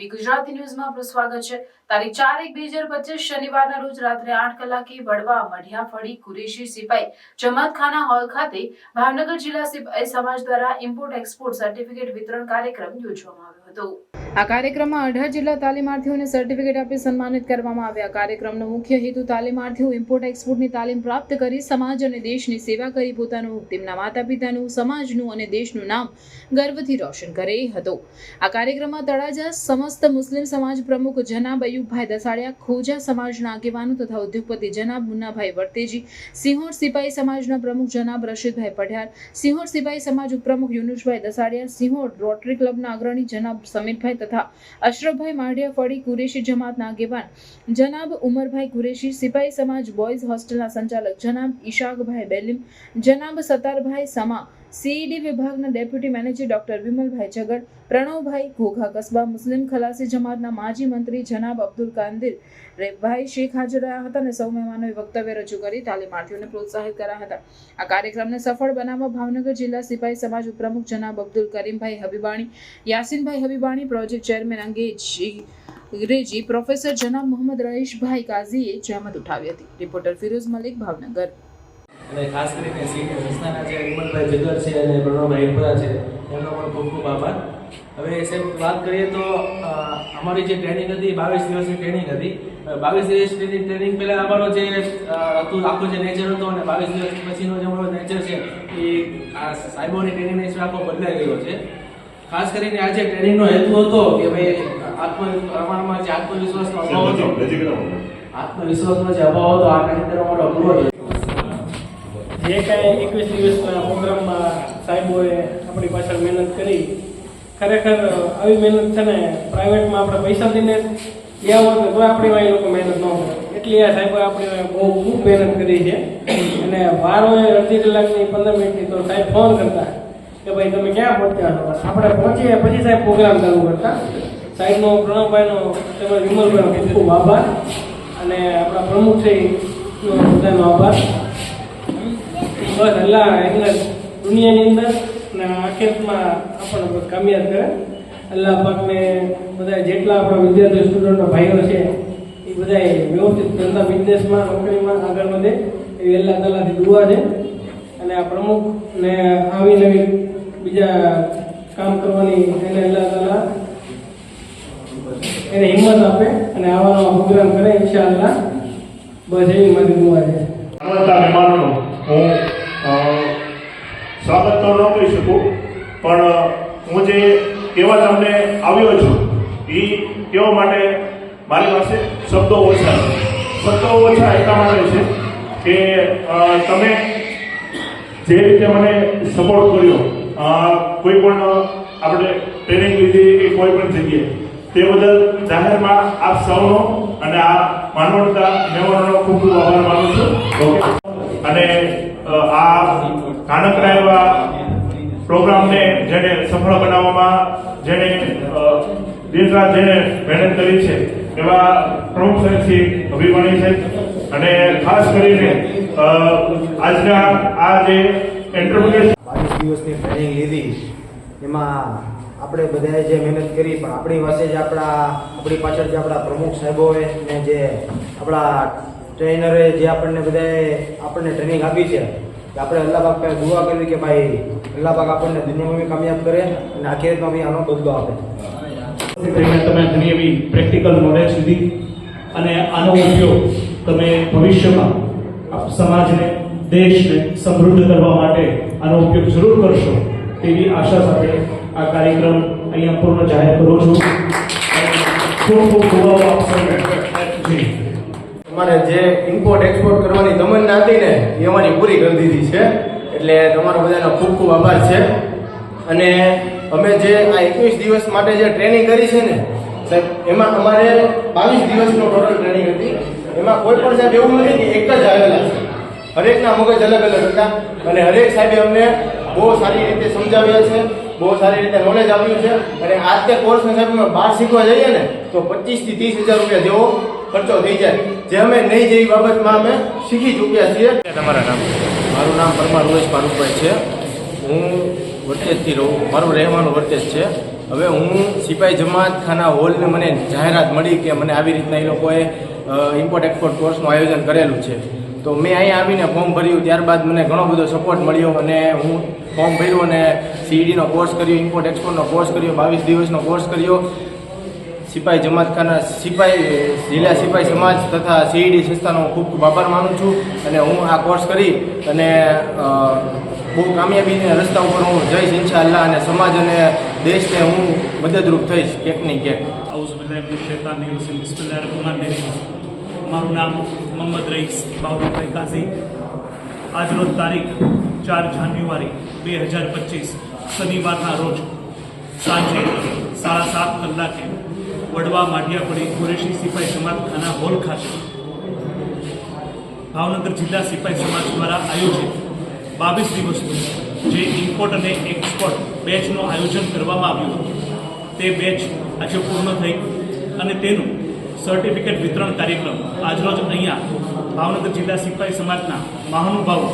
TV Gujarati ન્યૂઝમાં આપનું સ્વાગત છે। તારીખ 4/1/2025 શનિવારના રોજ રાત્રે 8 કલાકે વડવા મઢિયા ફળી કુરેશી સિપાઈ જમાતખાના હોલ ખાતે ભાવનગર જિલ્લા સિપાઈ સમાજ દ્વારા ઇમ્પોર્ટ એક્સપોર્ટ સર્ટિફિકેટ વિતરણ કાર્યક્રમ યોજવામાં આવ્યો હતો। આ કાર્યક્રમમાં 18 જિલ્લા તાલીમાર્થીઓને સર્ટિફિકેટ આપી સન્માનિત કરવામાં આવ્યા। કાર્યક્રમનો મુખ્ય હેતુ તાલીમાર્થીઓ ઇમ્પોર્ટ એક્સપોર્ટની તાલીમ પ્રાપ્ત કરી સમાજ અને દેશની સેવા કરી પોતાનું, તેમના માતા પિતાનું, સમાજનું અને દેશનું નામ ગર્વથી રોશન કરે હતો। આ કાર્યક્રમમાં તળાજા સમસ્ત મુસ્લિમ સમાજ પ્રમુખ જનાબ અયુબભાઈ દસાડિયા, ખોજા સમાજના આગેવાનો તથા ઉદ્યોગપતિ જનાબ મુન્નાભાઈ વર્તેજી, સિંહોર સિપાઈ સમાજના પ્રમુખ જનાબ રશીદભાઈ પઢિયાર, સિંહોર સિપાઈ સમાજ ઉપપ્રમુખ યુનુસભાઈ દસાડિયા, સિંહોર રોટરી ક્લબના અગ્રણી જનાબ સમીરભાઈ તથા અશરફભાઈ માઢિયા ફળી કુરેશી જમાતના આગેવાન જનાબ ઉમરભાઈ કુરેશી, સિપાઈ સમાજ બોયઝ હોસ્ટેલના સંચાલક જનાબ ઈશાકભાઈ બેલીમ, જનાબ સતારભાઈ સમા, સીઈડી વિભાગના ડેપ્યુટી મેનેજર ડોક્ટર વિમલભાઈ જગડ, પ્રણવભાઈ ઘોઘા, કસ્બા મુસ્લિમ ખલાસી જમાતના માજી મંત્રી જનાબ અબ્દુલ કાદિર રેબભાઈ શેખ હાજર રહ્યા હતા અને સૌ મહેમાનોએ વક્તવ્ય રજૂ કરી તાલીમાર્થીઓને પ્રોત્સાહિત કર્યા હતા। આ કાર્યક્રમને સફળ બનાવવા ભાવનગર જિલ્લા સિપાઈ સમાજ ઉપપ્રમુખ જનાબ અબ્દુલ કરીમભાઈ હબીબાણી, યાસીનભાઈ હબીબાણી, પ્રોજેક્ટ ચેરમેન અંગ્રેજી પ્રોફેસર જનાબ મોહમ્મદ રઈશભાઈ કાઝીએ જહેમત ઉઠાવી હતી। રિપોર્ટર ફિરોઝ મલિક, ભાવનગર। અને ખાસ કરીને સિનિયર સંસ્થાના જે વિમલભાઈ જગર છે અને પ્રણવભાઈ હિરપરા છે એમનો પણ ખૂબ ખૂબ આભાર। હવે સાહેબ વાત કરીએ તો અમારી જે ટ્રેનિંગ હતી 22 દિવસની ટ્રેનિંગ હતી। 22 દિવસની ટ્રેનિંગ પહેલાં અમારો જે હતું આખો જે નેચર હતો અને 22 દિવસ પછીનો જે અમારો નેચર છે એ આ સાહેબોની ટ્રેનિંગની હિસાબે આખો બદલાઈ ગયો છે। ખાસ કરીને આજે ટ્રેનિંગનો હેતુ હતો કે ભાઈ પ્રમાણમાં જે આત્મવિશ્વાસનો અભાવ હતો, આત્મવિશ્વાસનો જે અભાવ હતો આ ટ્રેનિંગ કરવા માટે પૂરો થયો। જે કાંઈ 21 દિવસના પ્રોગ્રામમાં સાહેબોએ આપણી પાછળ મહેનત કરી, ખરેખર આવી મહેનત છે ને પ્રાઇવેટમાં આપણે પૈસા દઈને ગયા હોત તો આપણી વાળી લોકો મહેનત ન કરે, એટલી આ સાહેબોએ આપણે બહુ ખૂબ મહેનત કરી છે। અને વાર હોય અડધી કલાકની 15 મિનિટની તો સાહેબ ફોન કરતા કે ભાઈ તમે ક્યાં પહોંચ્યા છો, આપણે પહોંચીએ પછી સાહેબ પ્રોગ્રામ ચાલુ કરતા। સાહેબનો, પ્રણવભાઈનો તેમજ વિમલભાઈનો ખૂબ ખૂબ આભાર અને આપણા પ્રમુખશ્રીનો બધાનો આભાર। બસ અલ્લાહ એટલે દુનિયાની અંદર અને આખિરતમાં આપણને બસ કામયાબ કરે। અલ્લાહ પાકને બધા જેટલા આપણા વિદ્યાર્થી સ્ટુડન્ટો ભાઈઓ છે એ બધા વ્યવસ્થિત ધંધા બિઝનેસમાં નોકરીમાં આગળ વધે એવી અલ્લાહ તાલાથી દુઆ છે। અને આ પ્રમુખને આવી નવી બીજા કામ કરવાની એને અલ્લાહ તાલા એને હિંમત આપે અને આવાનો પ્રોગ્રામ કરે ઇન્શાઅલ્લાહ। બસ એવી મારી દુઆ છે। મહેમાનોનો હું સ્વાગત તો ન કરી શકું, પણ હું જે કહેવા તમને આવ્યો છું એ કહેવા માટે મારી પાસે શબ્દો ઓછા છે। શબ્દો ઓછા એટલા માટે છે કે તમે જે રીતે મને સપોર્ટ કર્યો, કોઈ પણ આપણે ટ્રેનિંગ લીધી કે કોઈ પણ જગ્યાએ, તે બદલ જાહેરમાં આપ સૌનો અને આ માનવતા મહેમાનોનો ખૂબ ખૂબ આભાર માનું છું। અને આ નાનકડા એવા પ્રોગ્રામને જેને સફળ બનાવવામાં જેને દિન રાત જેને મહેનત કરી છે એવા પ્રમુખ સાહેબ શ્રી અભિમાની સાહેબ અને ખાસ કરીને આજના આ જે એન્ટરપ્રિન્યોર 22 દિવસની ટ્રેનિંગ લીધી એમાં આપણે બધાએ જે મહેનત કરી, પણ આપણી પાસે જે આપણી પાછળ જે આપણા પ્રમુખ સાહેબોએ ને જે આપણા ટ્રેનરે જે આપણને ટ્રેનિંગ આપી છે કે આપણે અલ્લાહ પાક પાસે દુઆ કરવી કે ભાઈ અલ્લાહ પાક આપણને દુનિયામાં બી કામયાબ કરે અને આખિરતમાં બી આનો બદલો આપે। તમે ઘણી એવી પ્રેક્ટિકલ નોલેજ લીધી અને આનો ઉપયોગ તમે ભવિષ્યમાં સમાજને, દેશને સમૃદ્ધ કરવા માટે આનો ઉપયોગ જરૂર કરશો તેવી આશા સાથે આ કાર્યક્રમ અહીંયા પૂર્ણ જાહેર કરું છું। ખૂબ ખૂબ દુઆઓ આપ સૌને। અમારે જે ઇમ્પોર્ટ એક્સપોર્ટ કરવાની તમન્ના હતી ને એ અમારી પૂરી કરી દીધી છે, એટલે તમારો બધાનો ખૂબ ખૂબ આભાર છે। અને અમે જે આ 21 દિવસ માટે જે ટ્રેનિંગ કરી છે ને સાહેબ, એમાં અમારે 22 દિવસનો ટોટલ ટ્રેનિંગ હતી। એમાં કોઈ પણ સાહેબ એવું નથી કે એક જ આવેલા છે, હરેકના મગજ અલગ અલગ હતા અને હરેક સાહેબે અમને બહુ સારી રીતે સમજાવ્યા છે, બહુ સારી રીતે નોલેજ આપ્યું છે। અને આ તે કોર્સને સાહેબ અમે બહાર શીખવા જઈએ ને તો 25 થી 30 હજાર રૂપિયા જેવો ખર્ચો થઈ જાય, જે અમે નહીં જેવી બાબતમાં અમે શીખી ચૂક્યા છીએ। તમારા નામ? મારું નામ પરમાર ઉમેશ ભાનુભાઈ છે હું વર્તેજથી રહું, મારું રહેવાનું વર્તેજ છે. હવે હું સિપાઈ જમાતખાના હોલને મને જાહેરાત મળી કે મને આવી રીતના એ લોકોએ ઇમ્પોર્ટ એક્સપોર્ટ કોર્સનું આયોજન કરેલું છે. તો મેં અહીંયા આવીને ફોર્મ ભર્યું, ત્યારબાદ મને ઘણો બધો સપોર્ટ મળ્યો અને હું ફોર્મ ભર્યું અને સીઈડીનો કોર્સ કર્યો, ઇમ્પોર્ટ એક્સપોર્ટનો કોર્સ કર્યો, 22 દિવસનો કોર્સ કર્યો. સિપાઈ જમાતખાના જિલ્લા સિપાઈ સમાજ તથા સીઈડી સંસ્થાનો ખૂબ ખૂબ આભાર માનું છું. અને હું આ કોર્સ કરી અને બહુ કામયાબીના રસ્તા ઉપર હું જઈશ ઇન્શાઅલ્લાહ, અને સમાજ અને દેશને હું મદદરૂપ થઈશ ક્યાંક ને ક્યાંક. મારું નામ મોહમ્મદ રઈસ બાબુભાઈ કાઝી. આજરોજ તારીખ 4 જાન્યુઆરી 2025 શનિવારના રોજ સાંજે 7:30 કલાકે વડવા માઢિયાપડી કુરેશી સિપાઈ જમાતખાના હોલ ખાતે ભાવનગર જિલ્લા સિપાઈ સમાજ દ્વારા આયોજિત 22 દિવસનું જે ઇમ્પોર્ટ અને એક્સપોર્ટ બેચનું આયોજન કરવામાં આવ્યું હતું, તે બેચ આજે પૂર્ણ થઈ અને તેનું સર્ટિફિકેટ વિતરણ કાર્યક્રમ આજરોજ અહીંયા ભાવનગર જિલ્લા સિપાઈ સમાજના મહાનુભાવો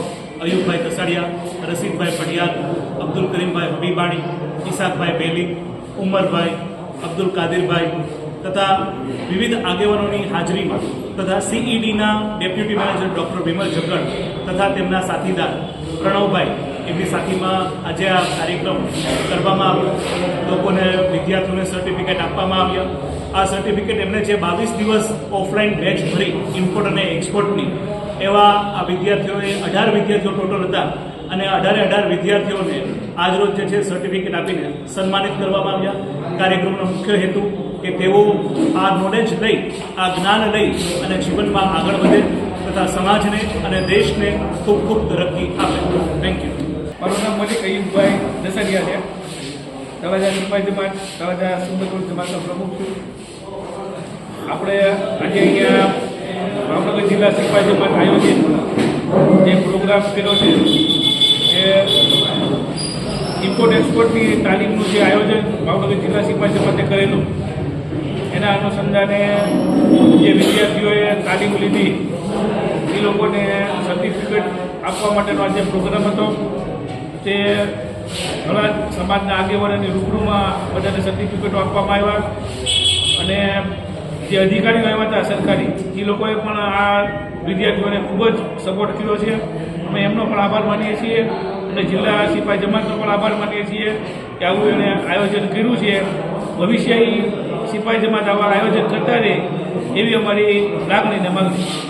અયુબભાઈ કસાડિયા, રસીદભાઈ પડિયાર, અબ્દુલ કરીમભાઈ હબીબાણી, ઈસાકભાઈ બેલી, ઉમરભાઈ, અબ્દુલ કાદિરભાઈ તથા વિવિધ આગેવાનોની હાજરીમાં તથા સીઈડીના ડેપ્યુટી મેનેજર ડૉક્ટર વિમલ જગડ તથા તેમના સાથીદાર પ્રણવભાઈ એમની સાથીમાં આજે આ કાર્યક્રમ કરવામાં આવ્યો. લોકોને વિદ્યાર્થીઓને સર્ટિફિકેટ આપવામાં આવ્યા. આ સર્ટિફિકેટ એમને જે 22 દિવસ ઓફલાઈન બેચ ભરી ઇમ્પોર્ટ અને એક્સપોર્ટની, એવા આ વિદ્યાર્થીઓએ 18 વિદ્યાર્થીઓ ટોટલ હતા અને 18 વિદ્યાર્થીઓને આજરોજ જે છે સર્ટિફિકેટ આપીને સન્માનિત કરવામાં આવ્યા. કાર્યક્રમનો મુખ્ય હેતુ કે તેઓ આ નોલેજ લઈ, આ જ્ઞાન લઈ અને જીવનમાં આગળ વધે તથા સમાજને અને દેશને ખૂબ ખૂબ તરક્કી આપે. Thank you. મારું નામ મલિક અયુબભાઈ દસડિયા છે. તળાજા સિપાઈ જમાત, તળાજા સુંદરપુર જમાતનો પ્રમુખ છું. આપણે આજે અહીંયા ભાવનગર જિલ્લા સિપાઈ જમાત આયોજિત જે પ્રોગ્રામ કર્યો છે એ ઇમ્પોર્ટ એક્સપોર્ટની તાલીમનું જે આયોજન ભાવનગર જિલ્લા સિપાઈ જમાતે કરેલું, એના અનુસંધાને જે વિદ્યાર્થીઓએ તાલીમ લીધી એ લોકોને સર્ટિફિકેટ આપવા માટેનો આ જે પ્રોગ્રામ હતો, તે ઘણા સમાજના આગેવાનોની રૂબરૂમાં બધાને સર્ટિફિકેટો આપવામાં આવ્યા. અને જે અધિકારીઓ આવ્યા હતા સરકારી, એ લોકોએ પણ આ વિદ્યાર્થીઓને ખૂબ જ સપોર્ટ કર્યો છે. અમે એમનો પણ આભાર માનીએ છીએ અને જિલ્લા સિપાઈ જમાતનો પણ આભાર માનીએ છીએ કે આવું એને આયોજન કર્યું છે. ભવિષ્ય સિપાઈ જમાત આવા આયોજન કરતા રહે એવી અમારી લાગણી ને માંગણી.